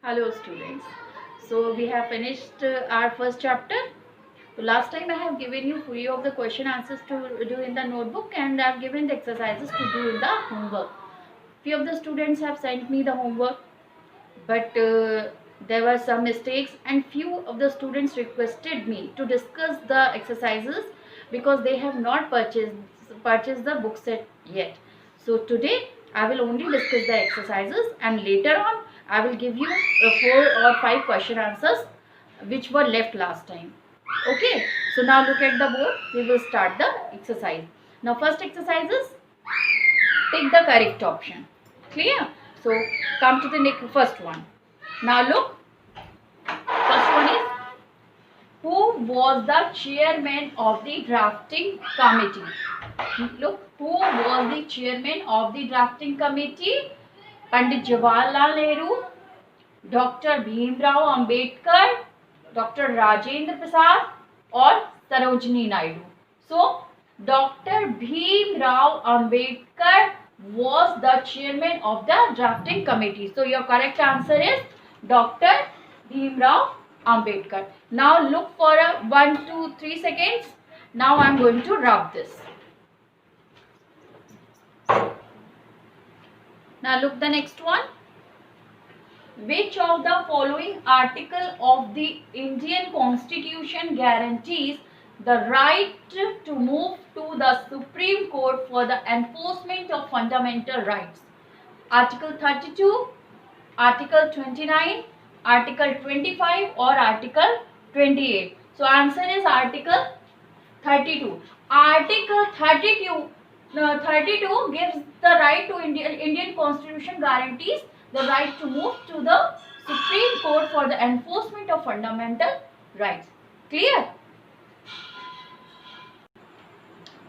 Hello students. So we have finished our first chapter. So last time I have given you fully of the question answers to do in the notebook, and I have given the exercises to do in the homework. Few of the students have sent me the homework, but there were some mistakes, and few of the students requested me to discuss the exercises because they have not purchased the book set yet. So today I will only discuss the exercises, and later on I will give you 4 or 5 question answers which were left last time. Okay, so now look at the board. We will start the exercise. Now first exercise is pick the correct option. Clear? So come to the next first one. Now look, first one is, who was the chairman of the drafting committee? Look, who was the chairman of the drafting committee? Pandit Jawaharlal Nehru, Dr. Bhimrao Ambedkar, Dr. Rajendra Prasad, or Sarojini Naidu. So Dr. Bhimrao Ambedkar was the chairman of the drafting committee. So your correct answer is Dr. Bhimrao Ambedkar. Now look for a 1, 2, 3 seconds. Now I am going to rub this. Now look the next one. Which of the following article of the Indian Constitution guarantees the right to move to the Supreme Court for the enforcement of fundamental rights? Article 32, Article 29, Article 25 or Article 28? So answer is Article 32. Article 32 gives the right to Indian Constitution guarantees the right to move to the Supreme Court for the enforcement of fundamental rights. Clear?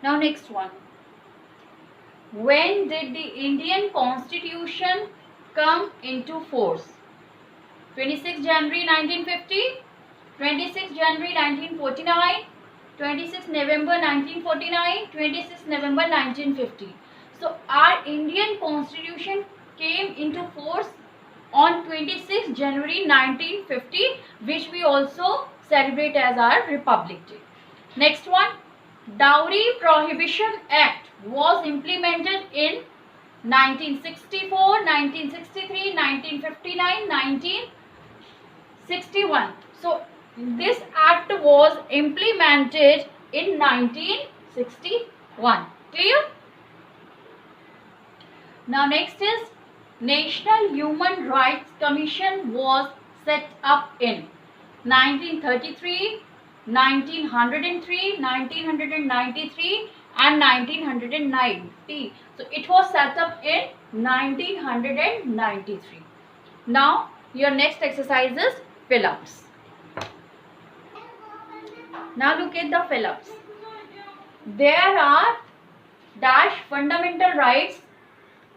Now next one. When did the Indian Constitution come into force? 26 January 1950, 26 January 1949, 26 November 1949, 26 November 1950. So our Indian Constitution came into force on 26 January 1950, which we also celebrate as our Republic Day. Next one, Dowry Prohibition Act was implemented in 1964, 1963, 1959, 1961. So this act was implemented in 1961. Clear? Now next is, National Human Rights Commission was set up in 1933, 1903, 1993 and 1990. So it was set up in 1993. Now your next exercise is fill-ups. Now look at the fill-ups. There are dash fundamental rights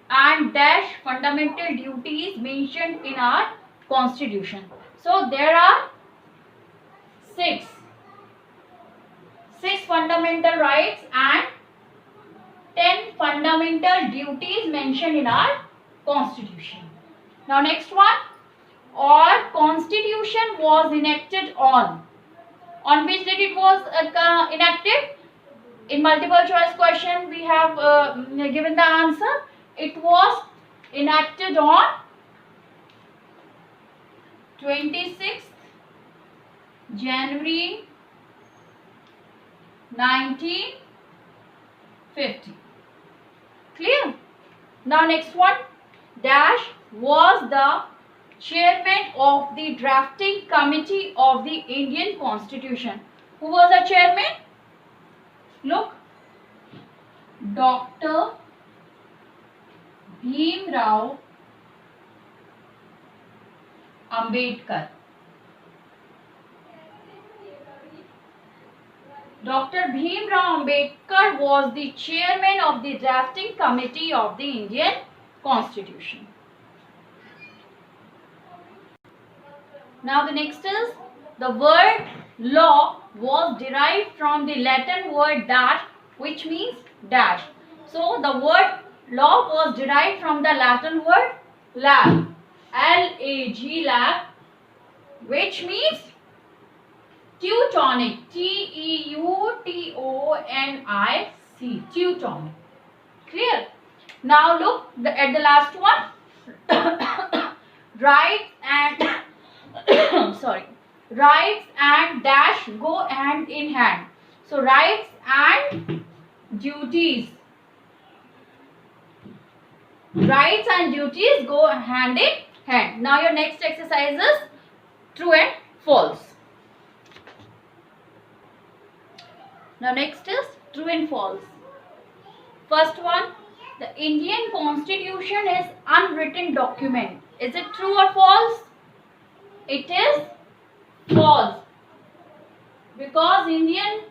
and dash fundamental duties mentioned in our Constitution. So there are six fundamental rights and 10 fundamental duties mentioned in our Constitution. Now next one, our Constitution was enacted on which date it was enacted? In multiple choice question we have given the answer. It was enacted on 26th January 1950. Clear? Now next one, dash was the chairman of the drafting committee of the Indian Constitution. Who was the chairman? Look, Dr. Bhimrao Ambedkar. Dr. Bhimrao Ambedkar was the chairman of the drafting committee of the Indian Constitution. Now the next is, the word law was derived from the Latin word dash, which means dash. So the word law was derived from the Latin word lab, L-A-G, lag, which means Teutonic, T-E-U-T-O-N-I-C, Teutonic. Clear? Now look at the last one. Rights and sorry, rights and dash go hand in hand. So rights and duties. Rights and duties go hand in hand. Now your next exercise is true and false. Now next is true and false. First one, the Indian Constitution is unwritten document. Is it true or false? It is false, because Indian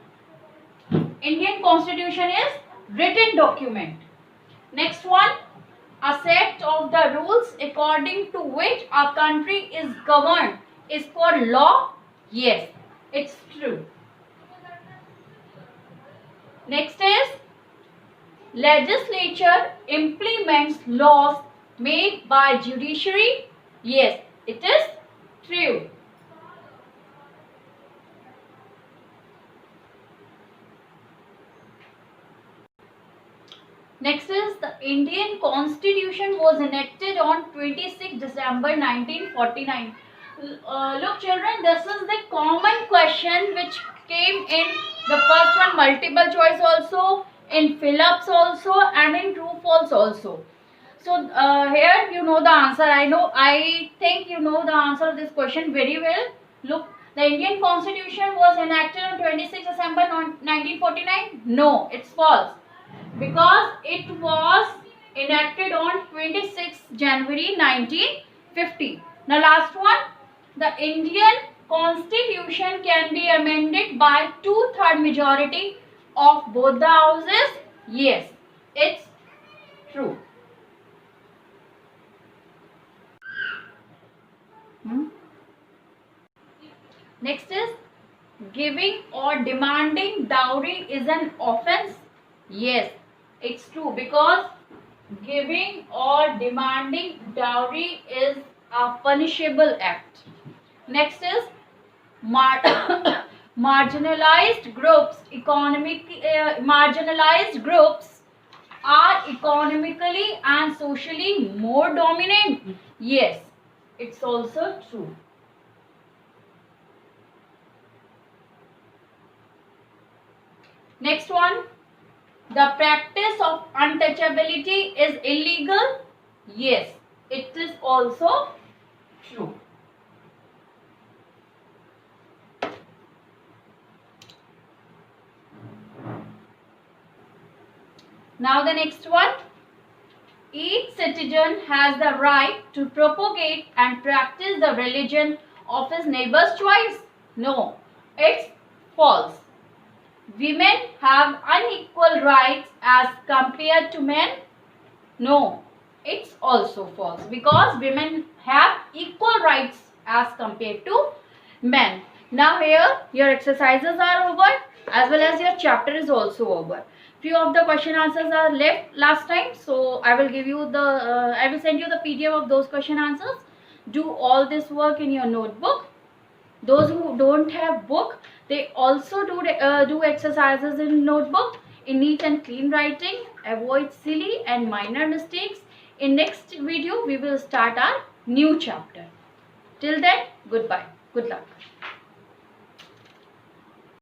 Constitution is written document. Next one, a set of the rules according to which a country is governed is called law. Yes, it's true. Next is, legislature implements laws made by judiciary. Yes, it is true. Next is, the Indian Constitution was enacted on 26 December 1949. Look children, this is the common question which came in the first one, multiple choice also, in fill-ups also, and in true false also. So here you know the answer. I think you know the answer of this question very well. Look, the Indian Constitution was enacted on 26 December 1949. No, it's false, because it was enacted on 26 January 1950. Now last one, the Indian Constitution can be amended by 2/3 majority of both the houses. Yes, it's true. Next is, giving or demanding dowry is an offense. Yes, it's true, because giving or demanding dowry is a punishable act. Next is, marginalized groups are economically and socially more dominant. Yes, it's also true. Next one, the practice of untouchability is illegal. Yes, it is also true. Now the next one, each citizen has the right to propagate and practice the religion of his neighbor's choice. No, it's false. Women have unequal rights as compared to men. No, it's also false, because women have equal rights as compared to men. Now here your exercises are over, as well as your chapter is also over. Few of the question answers are left last time, so I will give you the I will send you the PDF of those question answers. Do all this work in your notebook. Those who don't have book, they also do exercises in notebook in neat and clean writing. Avoid silly and minor mistakes. In next video, we will start our new chapter. Till then, goodbye. Good luck.